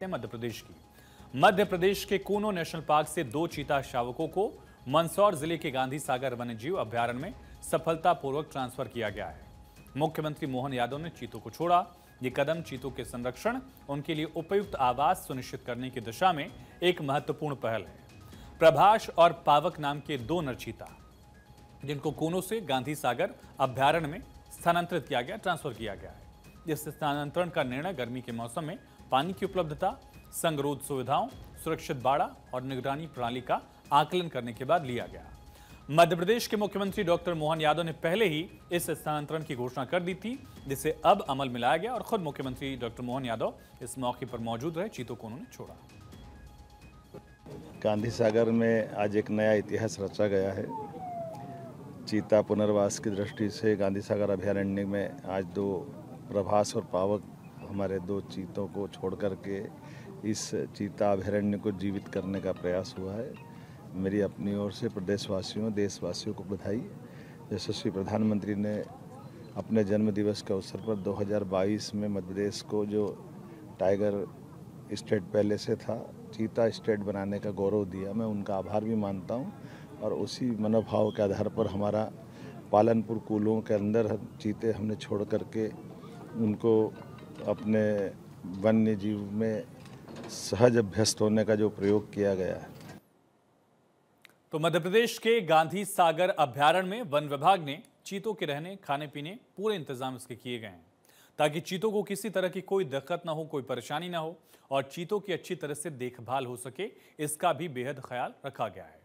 मध्य प्रदेश के Kuno national park से 2 चीता शावकों को मंदसौर जिले के गांधी सागर वन्यजीव अभ्यारण्य में सफलतापूर्वक ट्रांसफर किया गया है। मुख्यमंत्री मोहन यादव ने चीतों को छोड़ा। ये कदम चीतों के संरक्षण, उनके लिए उपयुक्त आवास सुनिश्चित करने की दिशा में एक महत्वपूर्ण पहल है। प्रभाष और पावक नाम के 2 नर चीता, जिनको कूनो से गांधी सागर अभ्यारण्य में स्थानांतरित किया गया, ट्रांसफर किया गया है। इस स्थानांतरण का निर्णय गर्मी के मौसम में पानी की उपलब्धता, संगरोध सुविधाओं, सुरक्षित बाड़ा और निगरानी प्रणाली का आकलन करने के बाद लिया गया। मध्य प्रदेश के मुख्यमंत्री डॉक्टर मोहन यादव ने पहले ही इस स्थानांतरण की घोषणा कर दी थी, जिसे अब अमल में लाया गया और खुद मुख्यमंत्री डॉक्टर मोहन यादव इस मौके पर मौजूद रहे। चीतों को उन्होंने छोड़ा। गांधी सागर में आज एक नया इतिहास रचा गया है। चीता पुनर्वास की दृष्टि से गांधी सागर अभ्यारण्य में आज 2 प्रभास और पावक हमारे 2 चीतों को छोड़ करके इस चीता अभयारण्य को जीवित करने का प्रयास हुआ है। मेरी अपनी ओर से प्रदेशवासियों, देशवासियों को बधाई। यशस्वी प्रधानमंत्री ने अपने जन्म दिवस के अवसर पर 2022 में मध्य प्रदेश को जो टाइगर स्टेट पहले से था, चीता स्टेट बनाने का गौरव दिया। मैं उनका आभार भी मानता हूं और उसी मनोभाव के आधार पर हमारा पालनपुर कूलों के अंदर चीते हमने छोड़ करके उनको अपने वन्य जीव में सहज अभ्यस्त होने का जो प्रयोग किया गया है। तो मध्य प्रदेश के गांधी सागर अभ्यारण्य में वन विभाग ने चीतों के रहने, खाने पीने पूरे इंतजाम इसके किए गए हैं, ताकि चीतों को किसी तरह की कोई दिक्कत ना हो, कोई परेशानी ना हो और चीतों की अच्छी तरह से देखभाल हो सके, इसका भी बेहद ख्याल रखा गया है।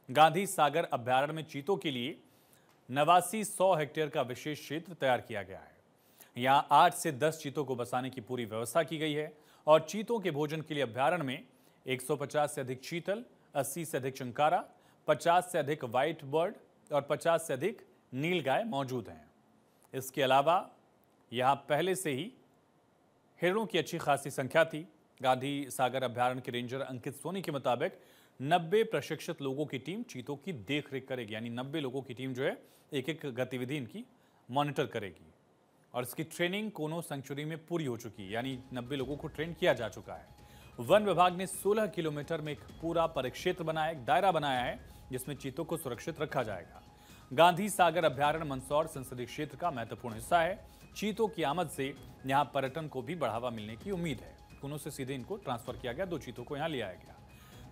गांधी सागर अभ्यारण्य में चीतों के लिए 8900 हेक्टेयर का विशेष क्षेत्र तैयार किया गया है। यहां 8 से 10 चीतों को बसाने की पूरी व्यवस्था की गई है और चीतों के भोजन के लिए अभ्यारण्य में 150 से अधिक चीतल, 80 से अधिक चिंकारा, 50 से अधिक व्हाइट बर्ड और 50 से अधिक नीलगाय मौजूद हैं। इसके अलावा यहां पहले से ही हिरणों की अच्छी खासी संख्या थी। गांधी सागर अभ्यारण्य के रेंजर अंकित सोनी के मुताबिक 90 प्रशिक्षित लोगों की टीम चीतों की देखरेख करेगी। यानी 90 लोगों की टीम जो है एक गतिविधि इनकी मॉनिटर करेगी और इसकी ट्रेनिंग कोनो सेंचुरी में पूरी हो चुकी है। यानी 90 लोगों को ट्रेन किया जा चुका है। वन विभाग ने 16 किलोमीटर में एक पूरा परिक्षेत्र बनाया, एक दायरा बनाया है, जिसमें चीतों को सुरक्षित रखा जाएगा। गांधी सागर अभ्यारण्य मंदसौर संसदीय क्षेत्र का महत्वपूर्ण हिस्सा है। चीतों की आमद से यहाँ पर्यटन को भी बढ़ावा मिलने की उम्मीद है। कूनो से सीधे इनको ट्रांसफर किया गया, 2 चीतों को यहाँ ले आया गया।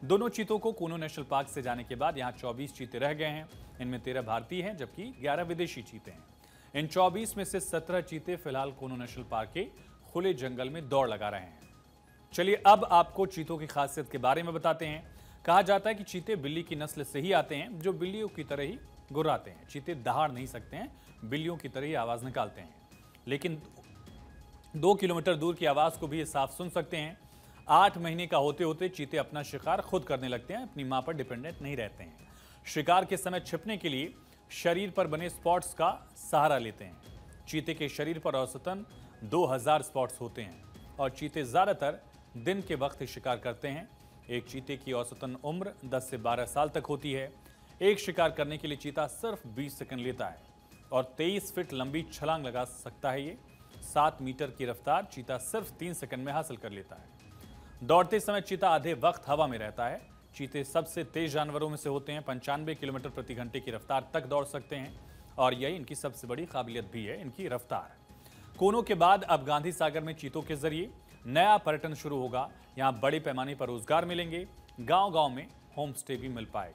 दोनों चीतों को कूनो नेशनल पार्क से जाने के बाद यहाँ 24 चीते रह गए हैं। इनमें 13 भारतीय हैं, जबकि 11 विदेशी चीते हैं। इन 24 में से 17 चीते फिलहाल कूनो नेशनल पार्क के खुले जंगल में दौड़ लगा रहे हैं। चलिए अब आपको चीतों की खासियत के बारे में बताते हैं। कहा जाता है कि चीते बिल्ली की नस्ल से ही आते हैं, जो बिल्लियों की तरह ही गुर्राते हैं। चीते दहाड़ नहीं सकते हैं, बिल्लियों की तरह ही आवाज निकालते हैं, लेकिन 2 किलोमीटर दूर की आवाज को भी ये साफ सुन सकते हैं। 8 महीने का होते होते चीते अपना शिकार खुद करने लगते हैं, अपनी मां पर डिपेंडेंट नहीं रहते हैं। शिकार के समय छिपने के लिए शरीर पर बने स्पॉट्स का सहारा लेते हैं। चीते के शरीर पर औसतन 2000 स्पॉट्स होते हैं और चीते ज्यादातर दिन के वक्त ही शिकार करते हैं। एक चीते की औसतन उम्र 10 से 12 साल तक होती है। एक शिकार करने के लिए चीता सिर्फ 20 सेकंड लेता है और 23 फीट लंबी छलांग लगा सकता है। ये 7 मीटर की रफ्तार चीता सिर्फ 3 सेकंड में हासिल कर लेता है। दौड़ते समय चीता आधे वक्त हवा में रहता है। चीते सबसे तेज जानवरों में से होते हैं। 95 किलोमीटर प्रति घंटे की रफ्तार तक दौड़ सकते हैं और यही इनकी सबसे बड़ी काबिलियत भी है, इनकी रफ्तार। कूनो के बाद अब गांधी सागर में चीतों के जरिए नया पर्यटन शुरू होगा। यहाँ बड़े पैमाने पर रोजगार मिलेंगे। गांव-गांव में होम स्टे भी मिल पाएगा।